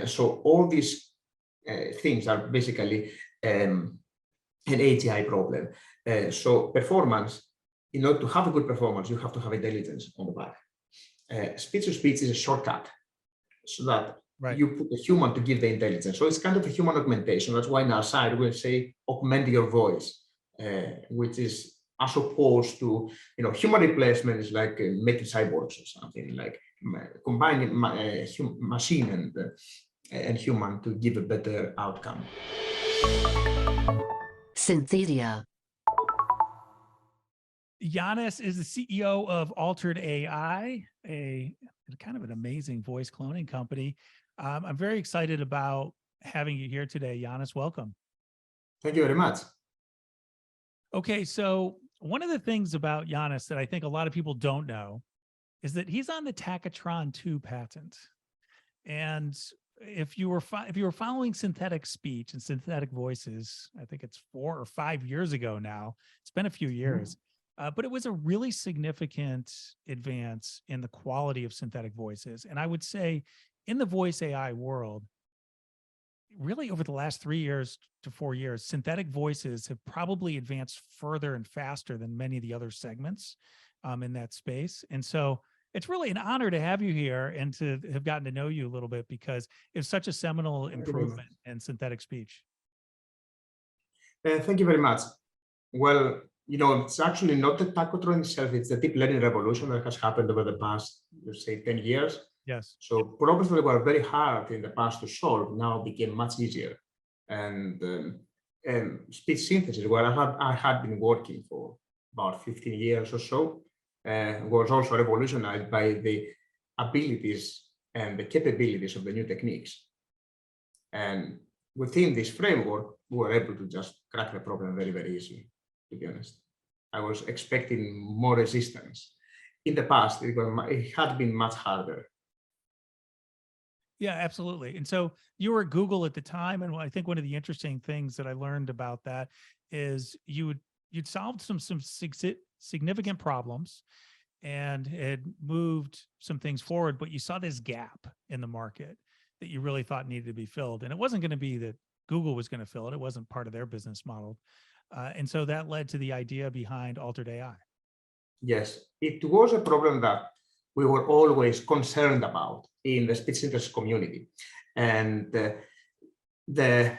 So all these things are basically an AGI problem. So performance, in order to have a good performance, you have to have intelligence on the back. Speech-to-speech is a shortcut, so that you put a human to give the intelligence. So it's kind of a human augmentation. That's why in our side we say augment your voice, which is as opposed to, human replacement is like making cyborgs or something, like combining machine and human to give a better outcome. Synthesia. Ioannis is the CEO of Altered AI, a kind of an amazing voice cloning company. I'm very excited about having you here today, Ioannis. Welcome. Thank you very much. Okay, so one of the things about Ioannis that I think a lot of people don't know is that he's on the Tacotron 2 patent. And if you were following synthetic speech and synthetic voices, I think it's 4 or 5 years ago now. It's been a few years. But it was a really significant advance in the quality of synthetic voices. And I would say in the voice AI world, really over the last 3 years to 4 years, synthetic voices have probably advanced further and faster than many of the other segments in that space. And so it's really an honor to have you here and to have gotten to know you a little bit, because it's such a seminal improvement in synthetic speech. Thank you very much. Well, it's actually not the Tacotron itself, it's the deep learning revolution that has happened over the past, let's say, 10 years. Yes. So problems that were very hard in the past to solve now became much easier. And speech synthesis, where I had been working for about 15 years or so, was also revolutionized by the abilities and the capabilities of the new techniques. And within this framework, we were able to just crack the problem very, very easily. To be honest, I was expecting more resistance. In the past, it had been much harder. Yeah, absolutely. And so you were at Google at the time, and I think one of the interesting things that I learned about that is you'd solved some significant problems and had moved some things forward, but you saw this gap in the market that you really thought needed to be filled. And it wasn't going to be that Google was going to fill it. It wasn't part of their business model. And so that led to the idea behind Altered AI. Yes, it was a problem that we were always concerned about in the speech synthesis community. And the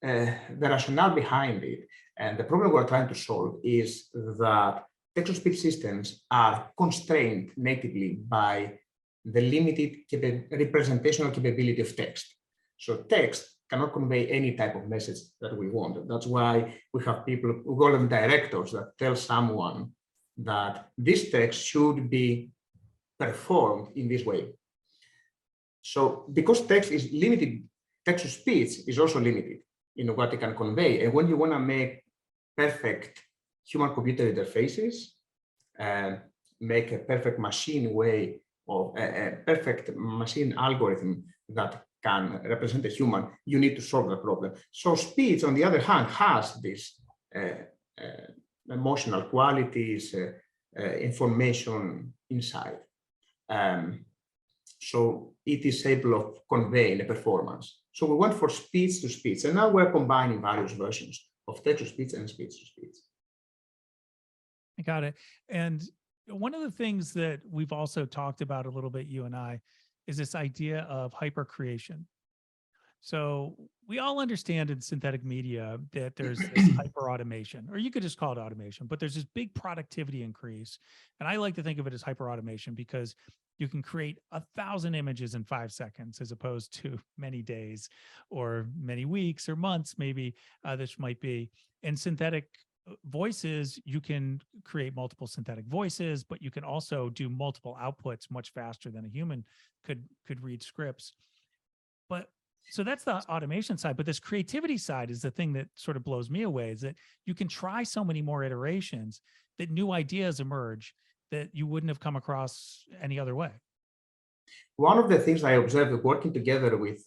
rationale behind it and the problem we're trying to solve is that text-to-speech systems are constrained natively by the limited representational capability of text. So text cannot convey any type of message that we want. That's why we have people, we call them directors, that tell someone that this text should be performed in this way. So because text is limited, text-to-speech is also limited in what it can convey. And when you want to make perfect human-computer interfaces and make a perfect machine way of a perfect machine algorithm that can represent a human, you need to solve the problem. So speech, on the other hand, has these emotional qualities, information inside. So it is able of conveying a performance. So we went for speech to speech, and now we're combining various versions of text to speech and speech to speech. I got it. And one of the things that we've also talked about a little bit, you and I, is this idea of hypercreation. So we all understand in synthetic media that there's this hyper automation, or you could just call it automation, but there's this big productivity increase. And I like to think of it as hyper automation because you can create 1,000 images in 5 seconds, as opposed to many days or many weeks or months, maybe this might be. In synthetic voices, you can create multiple synthetic voices, but you can also do multiple outputs much faster than a human could read scripts. But so that's the automation side, but this creativity side is the thing that sort of blows me away, is that you can try so many more iterations that new ideas emerge that you wouldn't have come across any other way. One of the things I observed working together with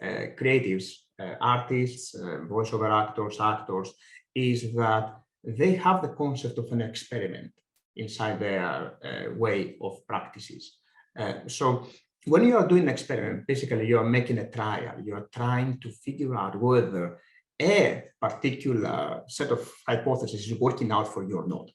creatives, artists, voiceover actors, is that they have the concept of an experiment inside their way of practices. So when you are doing an experiment, basically you are making a trial. You are trying to figure out whether a particular set of hypotheses is working out for you or not.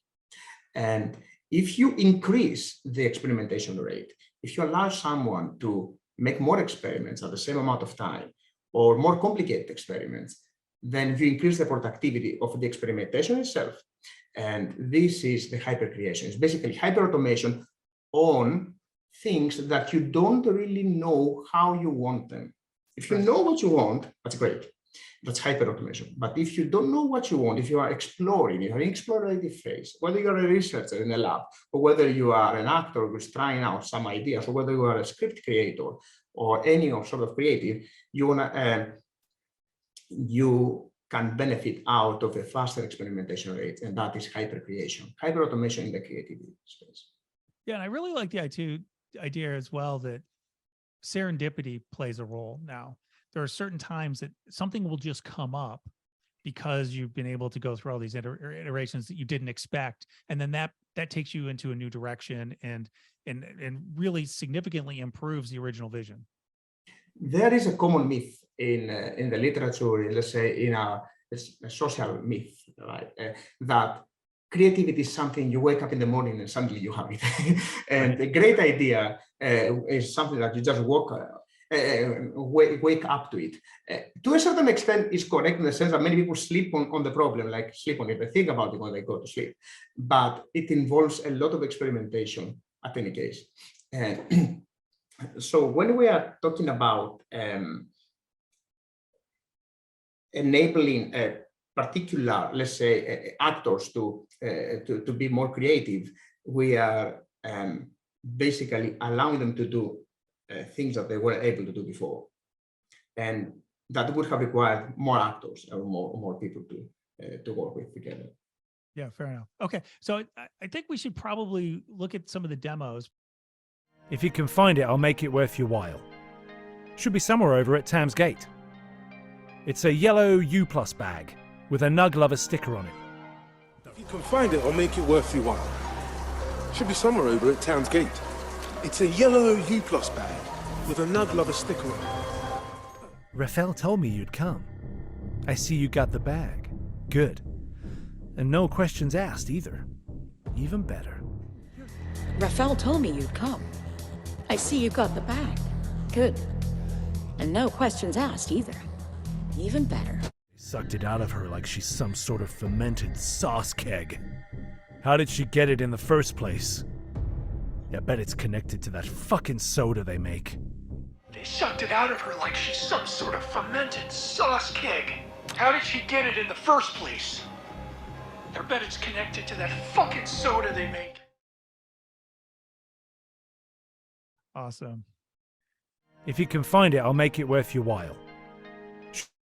And if you increase the experimentation rate, if you allow someone to make more experiments at the same amount of time or more complicated experiments, then you increase the productivity of the experimentation itself. And this is the hypercreation. It's basically hyperautomation on things that you don't really know how you want them. If you know what you want, that's great. That's hyperautomation. But if you don't know what you want, if you are exploring, you are in explorative phase, whether you're a researcher in a lab, or whether you are an actor who's trying out some ideas, or whether you are a script creator or any sort of creative, you can benefit out of a faster experimentation rate, and that is hypercreation, hyperautomation in the creativity space. Yeah, and I really like the idea as well that serendipity plays a role now. There are certain times that something will just come up because you've been able to go through all these iterations that you didn't expect, and then that takes you into a new direction and really significantly improves the original vision. There is a common myth in the literature, let's say in a social myth, right? That creativity is something you wake up in the morning and suddenly you have it. And a great idea is something that you just wake up to it. To a certain extent, is correct in the sense that many people sleep on the problem, like sleep on it, they think about it when they go to sleep. But it involves a lot of experimentation at any case. So when we are talking about enabling particular, let's say, actors to be more creative, we are basically allowing them to do things that they weren't able to do before, and that would have required more actors or more people to work with together. Yeah, fair enough. Okay, so I think we should probably look at some of the demos. If you can find it, I'll make it worth your while. Should be somewhere over at Tam's Gate. It's a yellow U+ bag with a Nug Lover sticker on it. If you can find it, I'll make it worth your while. Should be somewhere over at Town's Gate. It's a yellow U+ bag with a Nug Lover sticker on it. Rafael told me you'd come. I see you got the bag. Good. And no questions asked either. Even better. Rafael told me you'd come. I see you got the bag. Good. And no questions asked either. Even better. Sucked it out of her like she's some sort of fermented sauce keg. How did she get it in the first place? I bet it's connected to that fucking soda they make. They sucked it out of her like she's some sort of fermented sauce keg. How did she get it in the first place? I bet it's connected to that fucking soda they make. Awesome. If you can find it, I'll make it worth your while.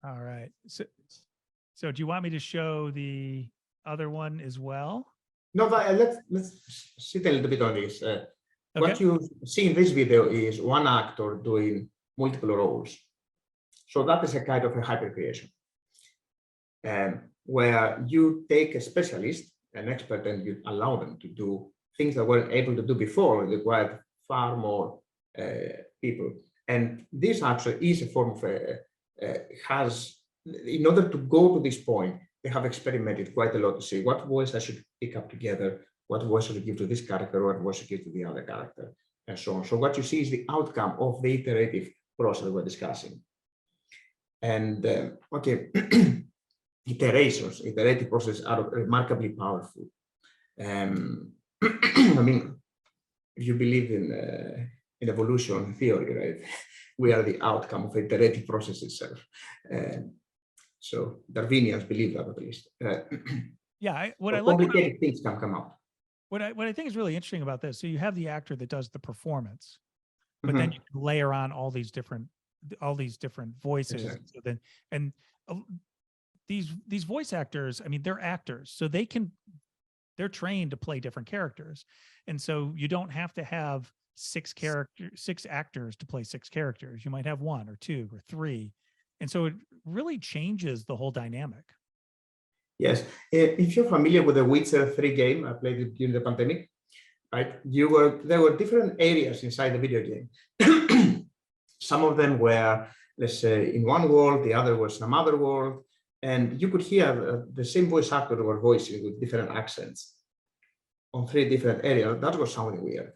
All right. So do you want me to show the other one as well? No, but let's sit a little bit on this. What you see in this video is one actor doing multiple roles. So that is a kind of a hypercreation, where you take a specialist, an expert, and you allow them to do things that weren't able to do before. It required far more people. And this actually is a form of in order to go to this point, they have experimented quite a lot to see what voice I should pick up together, what voice should I give to this character, what voice should I give to the other character, and so on. So what you see is the outcome of the iterative process that we're discussing. And iterative processes are remarkably powerful. I mean, if you believe in evolution theory, right? We are the outcome of iterative process itself. So Darwinians believe that, at least. Yeah, complicated things can come out. What I think is really interesting about this, so you have the actor that does the performance, but then you can layer on all these different voices. Exactly. So then, and these voice actors, I mean, they're actors, so they're trained to play different characters, and so you don't have to have six actors to play six characters. You might have one or two or three, and so it really changes the whole dynamic. Yes, if you're familiar with the Witcher 3 game, I played it during the pandemic. right? There were different areas inside the video game. Some of them were, let's say, in one world, the other was another world, and you could hear the same voice actor were voicing with different accents on 3 different areas. That was something weird.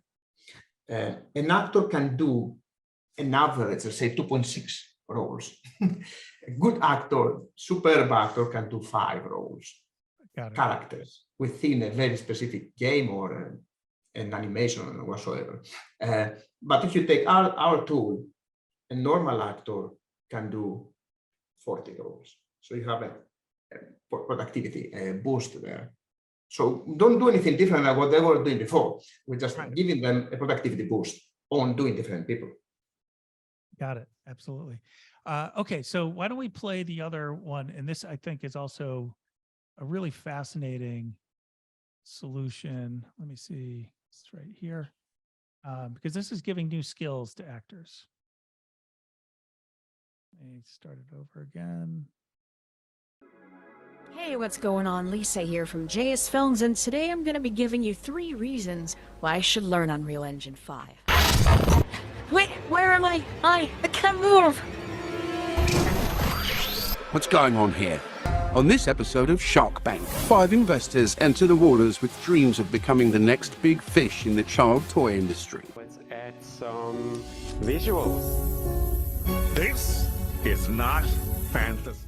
An actor can do an average, let's say, 2.6 roles. A good actor, superb actor, can do 5 roles, characters within a very specific game or an animation or whatsoever. But if you take our tool, a normal actor can do 40 roles. So you have a productivity boost there. So don't do anything different than what they were doing before. We're just giving them a productivity boost on doing different people. Got it. Absolutely. Okay, so why don't we play the other one? And this, I think, is also a really fascinating solution. Let me see. It's right here. Because this is giving new skills to actors. Let me start it over again. Hey, what's going on? Lisa here from JS Films, and today I'm going to be giving you 3 reasons why I should learn Unreal Engine 5. Wait, where am I? I can't move! What's going on here? On this episode of Shark Bank, 5 investors enter the waters with dreams of becoming the next big fish in the child toy industry. Let's add some visuals. This is not fantasy.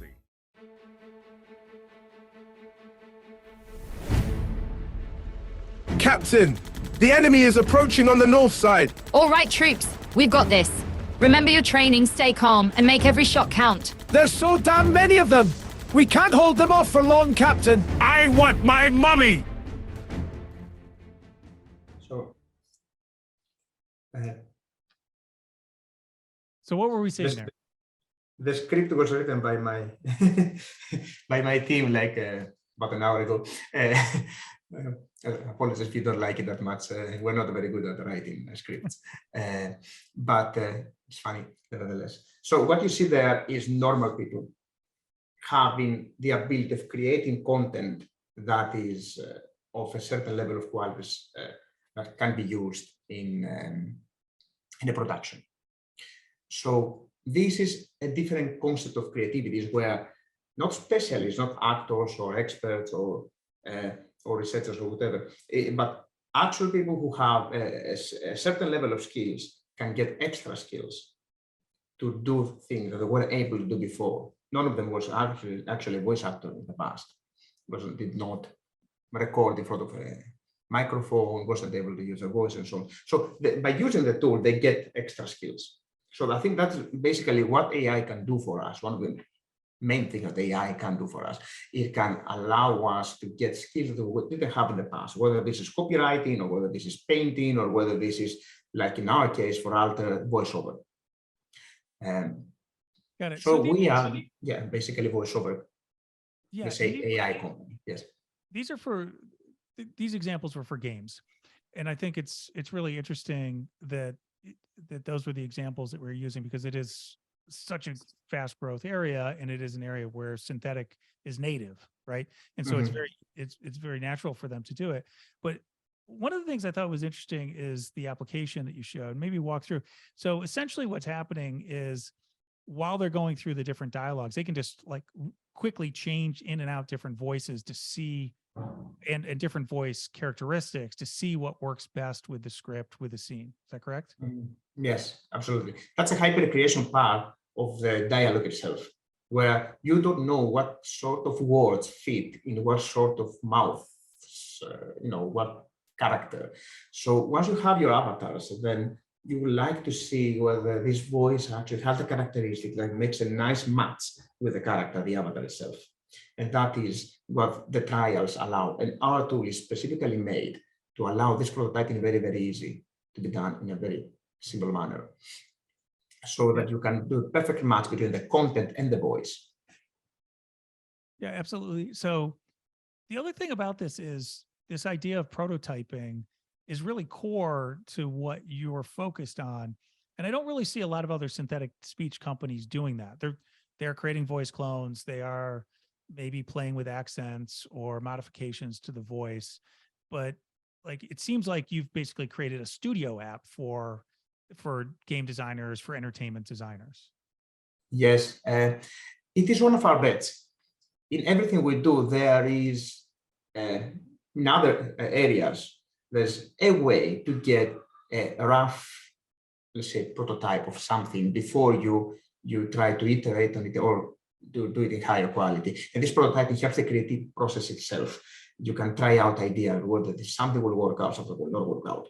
Captain, the enemy is approaching on the north side. All right, troops, we've got this. Remember your training, stay calm, and make every shot count. There's so damn many of them. We can't hold them off for long, Captain. I want my mummy! So, So what were we saying there? The script was written by my by my team like about an hour ago. Apologies if you don't like it that much. We're not very good at writing scripts, but it's funny nevertheless. So what you see there is normal people having the ability of creating content that is of a certain level of quality that can be used in a production. So this is a different concept of creativity, where not specialists, not actors or experts or researchers or whatever, but actual people who have a certain level of skills can get extra skills to do things that they weren't able to do before. None of them was actually a voice actor in the past, did not record in front of a microphone, wasn't able to use a voice and so on. So by using the tool, they get extra skills. So I think that's basically what AI can do for us. One of the main things that AI can do for us, it can allow us to get skills that we didn't have in the past, whether this is copywriting or whether this is painting or whether this is, like in our case, for altered voiceover. Got it. So we are, basically voiceover. Yeah, let's say AI company. Yes. These examples were for games, and I think it's really interesting that those were the examples that we're using, because it is such a fast growth area, and it is an area where synthetic is native, right? And so it's very natural for them to do it. But one of the things I thought was interesting is the application that you showed. Maybe walk through. So essentially what's happening is, while they're going through the different dialogues, they can just like quickly change in and out different voices to see, and different voice characteristics to see what works best with the script, with the scene. Is that correct? Yes, absolutely. That's a hyper creation part of the dialogue itself, where you don't know what sort of words fit in what sort of mouth, what character. So once you have your avatars, then you would like to see whether this voice actually has the characteristic that makes a nice match with the character, the avatar itself. And that is what the trials allow. And our tool is specifically made to allow this prototyping very, very easy to be done in a very simple manner, so that you can do a perfect match between the content and the voice. Yeah, absolutely. So the other thing about this is this idea of prototyping is really core to what you're focused on. And I don't really see a lot of other synthetic speech companies doing that. They're creating voice clones. They are maybe playing with accents or modifications to the voice. But like it seems like you've basically created a studio app for game designers, for entertainment designers. Yes, it is one of our bets. In everything we do, there is in other areas, there's a way to get a rough, let's say, prototype of something before you try to iterate on it or do it in higher quality. And this prototyping helps the creative process itself. You can try out ideas, whether something will work out, something will not work out.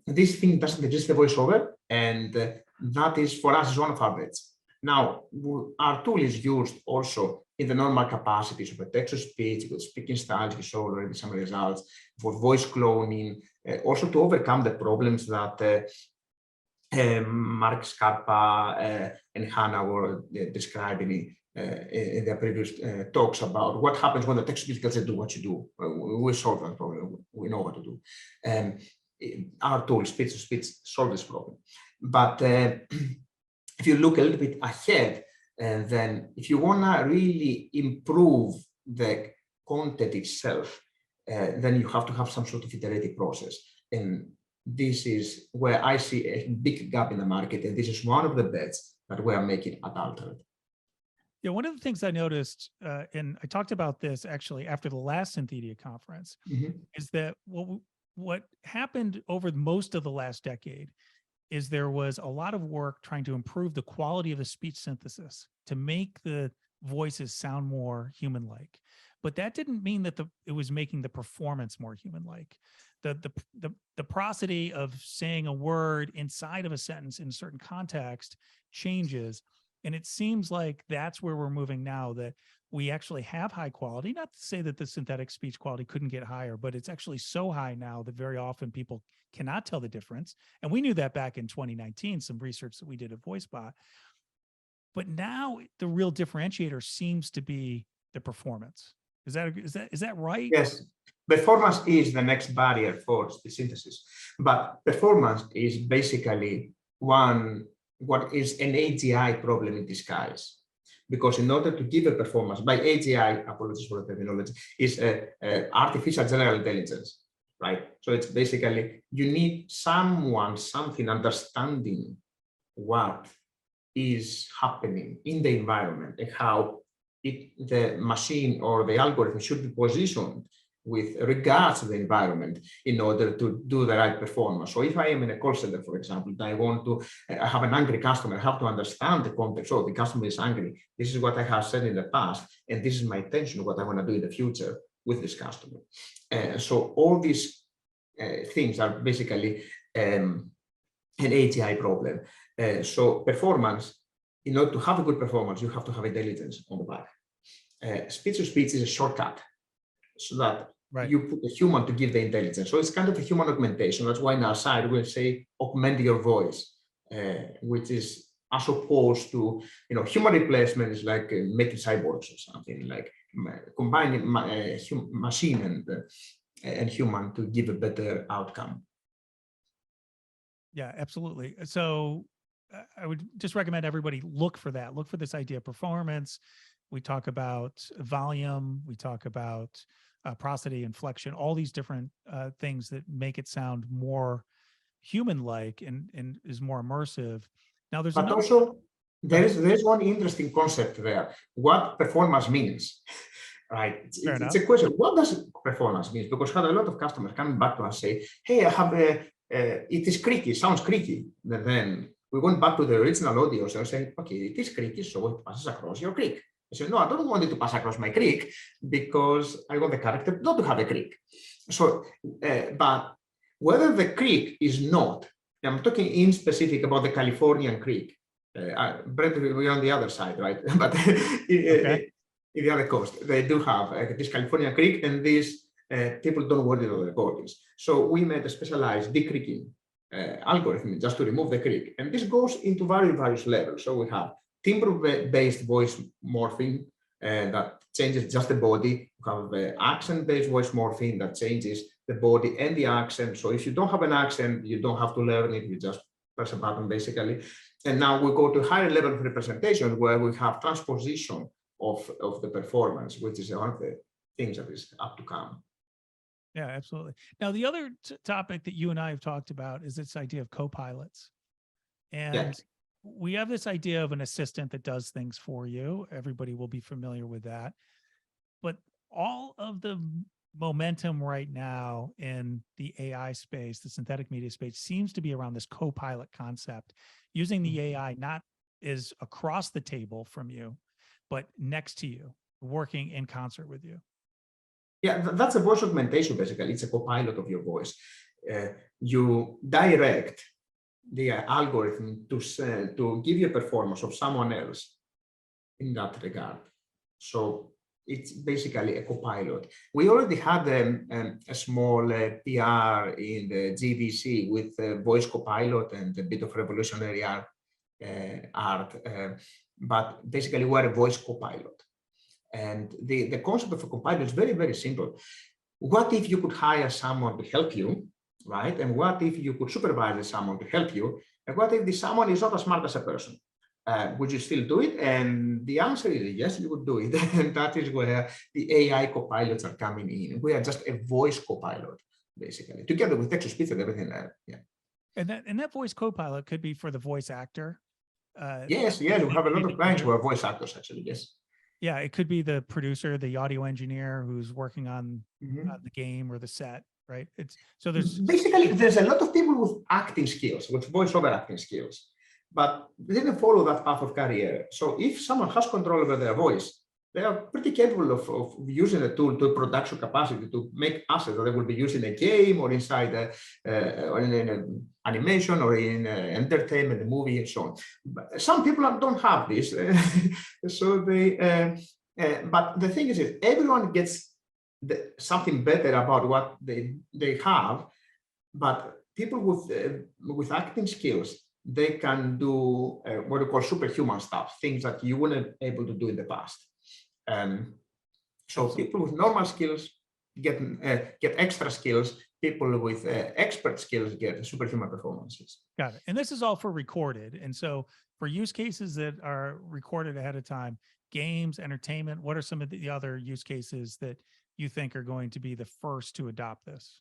This thing doesn't exist in voiceover, and that is, for us, is one of our bets. Now, our tool is used also in the normal capacities of a text-to-speech, with speaking styles, we saw already some results, for voice cloning, also to overcome the problems that Mark Scarpa and Hannah were describing in their previous talks about what happens when the text-to-speech doesn't do what you do. We solve that problem. We know what to do. Our tool, speech-to-speech, solve this problem. But if you look a little bit ahead, then if you want to really improve the content itself, then you have to have some sort of iterative process. And this is where I see a big gap in the market. And this is one of the bets that we are making at Altered. Yeah, one of the things I noticed, and I talked about this actually after the last Synthedia conference, is that what happened over most of the last decade is there was a lot of work trying to improve the quality of the speech synthesis to make the voices sound more human-like. But that didn't mean that it was making the performance more human-like. The prosody of saying a word inside of a sentence in a certain context changes. And it seems like that's where we're moving now, that we actually have high quality. Not to say that the synthetic speech quality couldn't get higher, but it's actually so high now that very often people cannot tell the difference. And we knew that back in 2019, some research that we did at VoiceBot. But now the real differentiator seems to be the performance. Is that right? Yes, performance is the next barrier for speech synthesis, but performance is basically what is an AGI problem in disguise. Because in order to give a performance, by AGI, apologies for the terminology, is artificial general intelligence, right? So it's basically, you need something understanding what is happening in the environment and how the machine or the algorithm should be positioned with regards to the environment in order to do the right performance. So if I am in a call center, for example, and I want to have an angry customer, I have to understand the context. Oh, the customer is angry. This is what I have said in the past, and this is my intention, what I want to do in the future with this customer. So all these things are basically an AGI problem. So performance, in order to have a good performance, you have to have intelligence on the back. Speech-to-speech is a shortcut, so that you put a human to give the intelligence. So it's kind of a human augmentation. That's why in our side we'll say augment your voice, which is as opposed to, human replacement is like making cyborgs or something, like combining machine and human to give a better outcome. Yeah, absolutely. So I would just recommend everybody look for that. Look for this idea of performance. We talk about volume. We talk about prosody, inflection, all these different things that make it sound more human-like and is more immersive. Now, there's also there's one interesting concept there. What performance means, right? It's a question. What does performance mean? Because I had a lot of customers coming back to us say, "Hey, I have it is creaky, sounds creaky." Then we went back to the original audio and said, "Okay, it is creaky, so it passes across your creak." I said, "No, I don't want it to pass across my creak because I want the character not to have a creak." So, but whether the creak is not, I'm talking in specific about the Californian creak. Brent, we're on the other side, right? But in the other coast, they do have this Californian creak, and these people don't want it on the recordings. So we made a specialized decreaking algorithm just to remove the creak. And this goes into various levels. So we have timbre-based voice morphing that changes just the body. You have the accent-based voice morphing that changes the body and the accent. So if you don't have an accent, you don't have to learn it. You just press a button, basically. And now we go to higher level of representation where we have transposition of the performance, which is one of the things that is up to come. Yeah, absolutely. Now, the other topic that you and I have talked about is this idea of co-pilots. And we have this idea of an assistant that does things for you. Everybody will be familiar with that. But all of the momentum right now in the AI space, the synthetic media space, seems to be around this co-pilot concept, using the AI not as across the table from you, but next to you, working in concert with you. Yeah, that's a voice augmentation, basically. It's a co-pilot of your voice. You direct the algorithm to give you a performance of someone else in that regard. So it's basically a co-pilot. We already had a small PR in the GVC with voice co-pilot and a bit of revolutionary art, but basically we're a voice co-pilot. And the concept of a co-pilot is very, very simple. What if you could hire someone to help you, right? And what if you could supervise someone to help you? And what if this someone is not as smart as a person? Would you still do it? And the answer is yes, you would do it. And that is where the AI co-pilots are coming in. We are just a voice co-pilot, basically, together with text-to-speech and everything else. Yeah. And that voice co-pilot could be for the voice actor. Yes, we have a lot of clients who are voice actors, actually, yes. Yeah, it could be the producer, the audio engineer who's working on the game or the set, right? So there's a lot of people with acting skills, with voiceover acting skills, but they didn't follow that path of career. So if someone has control over their voice, they are pretty capable of using a tool to production capacity to make assets that they will be used in a game or inside or in an animation or in entertainment, a movie, and so on. But some people don't have this, so they. But the thing is, everyone gets something better about what they have, but people with acting skills, they can do what we call superhuman stuff, things that you weren't able to do in the past. So people with normal skills get extra skills. People with expert skills get superhuman performances. Got it. And this is all for recorded. And so for use cases that are recorded ahead of time, games, entertainment, what are some of the other use cases that you think are going to be the first to adopt this?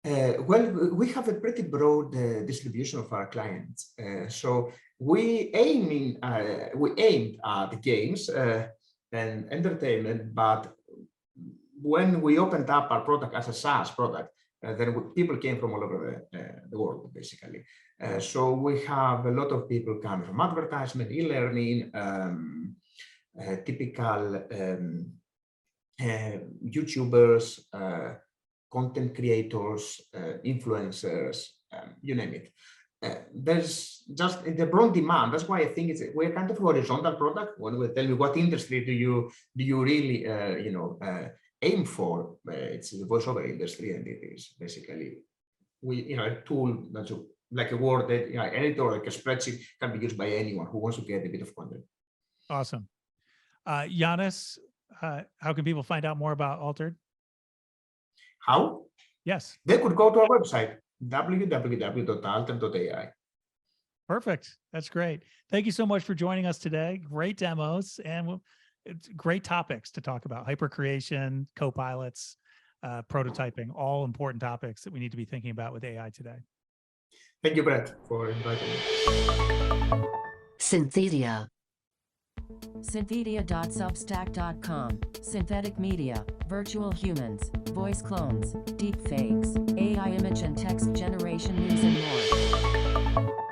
Well, we have a pretty broad distribution of our clients. So we aimed at games and entertainment, but when we opened up our product as a SaaS product, then people came from all over the world, basically. So we have a lot of people coming from advertisement, e-learning, typical YouTubers, content creators, influencers, you name it. There's just the broad demand. That's why I think we're kind of a horizontal product. When we tell you what industry do you really aim for, it's the voiceover industry, and it is basically a tool that's like a Word editor, like a spreadsheet, can be used by anyone who wants to get a bit of content. Awesome. Ioannis, how can people find out more about Altered? How? Yes. They could go to our website, www.altered.ai. Perfect. That's great. Thank you so much for joining us today. Great demos and it's great topics to talk about. Hypercreation, co-pilots, prototyping, all important topics that we need to be thinking about with AI today. Thank you, Brett, for inviting me. Synthedia. Synthedia.substack.com. Synthetic media, virtual humans, voice clones, deepfakes, AI image and text generation news and more.